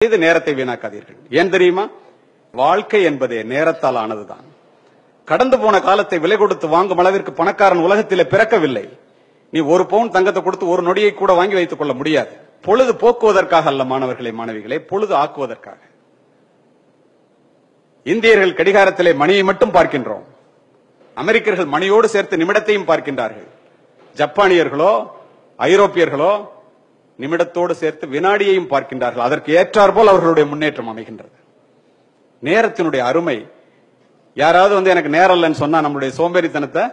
நேரத்தை வீணாக்காதீர்கள். ஏன் தெரியுமா? வாழ்க்கை என்பதே நேரத்தால் ஆனதுதான். கடந்து போன காலத்தை விலை கொடுத்து வாங்கும் அளவிற்கு பணக்காரன் உலகத்திலே பிறக்கவில்லை. நீ ஒரு பவுன் தங்கத்தை கொடுத்து ஒரு நொடியை கூட வாங்கி வைத்துக் கொள்ள முடியாது. பொழுது போக்குவதற்காக அல்ல மாணவர்களே, மாணவிகளே, பொழுது ஆக்குவதற்காக. இந்தியர்கள் கடிகாரத்திலே மணியை மட்டும் பார்க்கின்றோம். அமெரிக்கர்கள் மணியோடு சேர்த்து நிமிடத்தையும் பார்க்கின்றார்கள். ஜப்பானியர்களோ ஐரோப்பியர்களோ நிமிடத்தோடு சேர்த்து வினாடியையும் பார்க்கின்றார்கள். அதற்கு ஏற்றாற்போல் அவர்களுடைய முன்னேற்றம் அமைகின்றது. நேரத்தினுடைய அருமை. யாராவது எனக்கு நேரம் இல்லைன்னு சொன்னா நம்மளுடைய சோம்பேறித்தனத்தை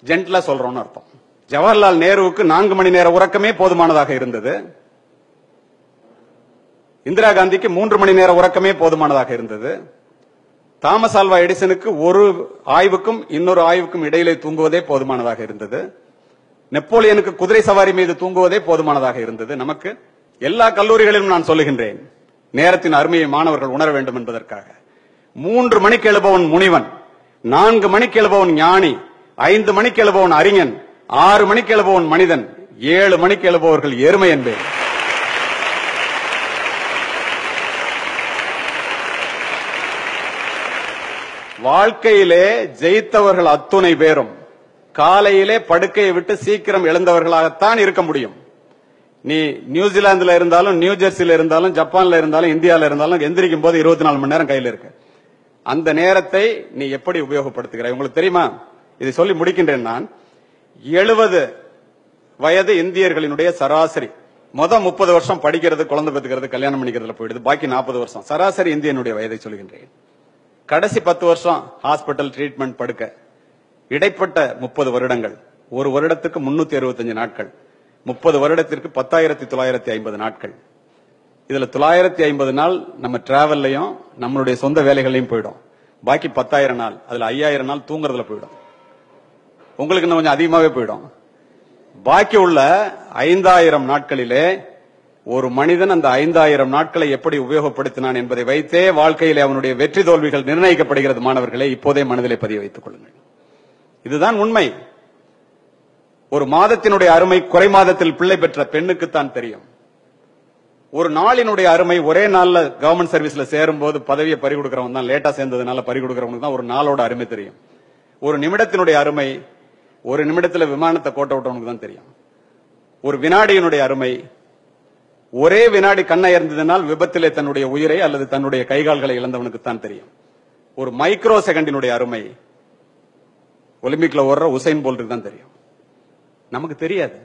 ஜென்டலா சொல்றோம்னு அர்த்தம். ஜவஹர்லால் நேருவுக்கு 4 மணி நேர உறக்கமே போதுமானதாக இருந்தது. இந்திரா காந்திக்கு 3 மணி நேர உறக்கமே போதுமானதாக இருந்தது. தாமஸ் ஆல்வா எடிசனுக்கு ஒரு ஆய்வுக்கும் இன்னொரு ஆய்வுக்கும் இடையிலே தூங்குவதே போதுமானதாக இருந்தது. நெப்போலியனுக்கு குதிரை சவாரி மீது தூங்குவதே போதுமானதாக இருந்தது. நமக்கு எல்லா கல்லூரிகளிலும் நான் சொல்லுகின்றேன், நேரத்தின் அருமையை மாணவர்கள் உணர வேண்டும் என்பதற்காக. 3 மணிக்கு எழுபவன் முனிவன், 4 மணிக்கு எழுபவன் ஞானி, 5 மணிக்கு எழுபவன் அறிஞன், 6 மணிக்கு எழுபவன் மனிதன், 7 மணிக்கு எழுபவர்கள் எருமை என்பேன். வாழ்க்கையிலே ஜெயித்தவர்கள் அத்துணை பேரும் காலையிலே படுக்கையை விட்டு சீக்கிரம் எழுந்தவர்களாகத்தான் இருக்க முடியும். நீ நியூசிலாந்துல இருந்தாலும், நியூ ஜெர்சில இருந்தாலும், ஜப்பான்ல இருந்தாலும், இந்தியால இருந்தாலும் எந்திரிக்கும் போது 24 மணி நேரம் கையில் இருக்கு. அந்த நேரத்தை நீ எப்படி உபயோகப்படுத்துகிறாய்? உங்களுக்கு தெரியுமா? இதை சொல்லி முடிக்கின்றேன். நான் 70 வயது இந்தியர்களினுடைய சராசரி. 30 வருஷம் படிக்கிறது, குழந்தை பெற்றுக்கிறது, கல்யாணம் பண்ணிக்கிறதுல போயிடுது. பாக்கி 40 வருஷம் சராசரி இந்தியனுடைய வயதை சொல்கின்றேன். கடைசி 10 வருஷம் ஹாஸ்பிட்டல் ட்ரீட்மெண்ட் படுக்க. இடைப்பட்ட 30 வருடங்கள். ஒரு வருடத்துக்கு 365 நாட்கள். 30 வருடத்திற்கு 10,950 நாட்கள். இதுல 950 நாள் நம்ம டிராவல்லையும் நம்மளுடைய சொந்த வேலைகளையும் போயிடும். பாக்கி 10,000 நாள், அதுல 5,000 நாள் தூங்குறதுல போயிடும். உங்களுக்கு இன்னும் கொஞ்சம் அதிகமாவே போயிடும். பாக்கி உள்ள 5,000 நாட்களிலே ஒரு மனிதன் அந்த 5,000 நாட்களை எப்படி உபயோகப்படுத்தினான் என்பதை வைத்தே வாழ்க்கையிலே அவனுடைய வெற்றி தோல்விகள் நிர்ணயிக்கப்படுகிறது. மாணவர்களே, இப்போதே மனதிலே பதிய வைத்துக் கொள்ளுங்கள். இதுதான் உண்மை. ஒரு மாதத்தினுடைய அருமை குறை மாதத்தில் பிள்ளை பெற்ற பெண்ணுக்குத்தான் தெரியும். ஒரு நாளினுடைய அருமை ஒரே நாள்ல கவர்மெண்ட் சர்வீஸ்ல சேரும் போது பதவியை பறி கொடுக்கிறவங்க தான், லேட்டா சேர்ந்ததுனால பறி கொடுக்கிறவங்களுக்கு தான் ஒரு நாளோட அருமை தெரியும். ஒரு நிமிடத்தினுடைய அருமை ஒரு நிமிடத்துல விமானத்தை கோட்ட விட்டவனுக்கு தான் தெரியும். ஒரு வினாடியினுடைய அருமை ஒரே வினாடி கண்ணை இருந்ததனால் விபத்திலே தன்னுடைய உயிரை அல்லது தன்னுடைய கைகால்களை இழந்தவனுக்கு தான் தெரியும். ஒரு மைக்ரோ செகண்டினுடைய அருமை ஒலிம்பிக்ல ஓடுற உசைன் போல்ட்டுக்கு தான் தெரியும். நமக்கு தெரியாது.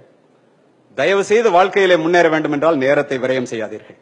தயவு செய்து வாழ்க்கையிலே முன்னேற வேண்டும் என்றால் நேரத்தை விரயம் செய்யாதீர்கள்.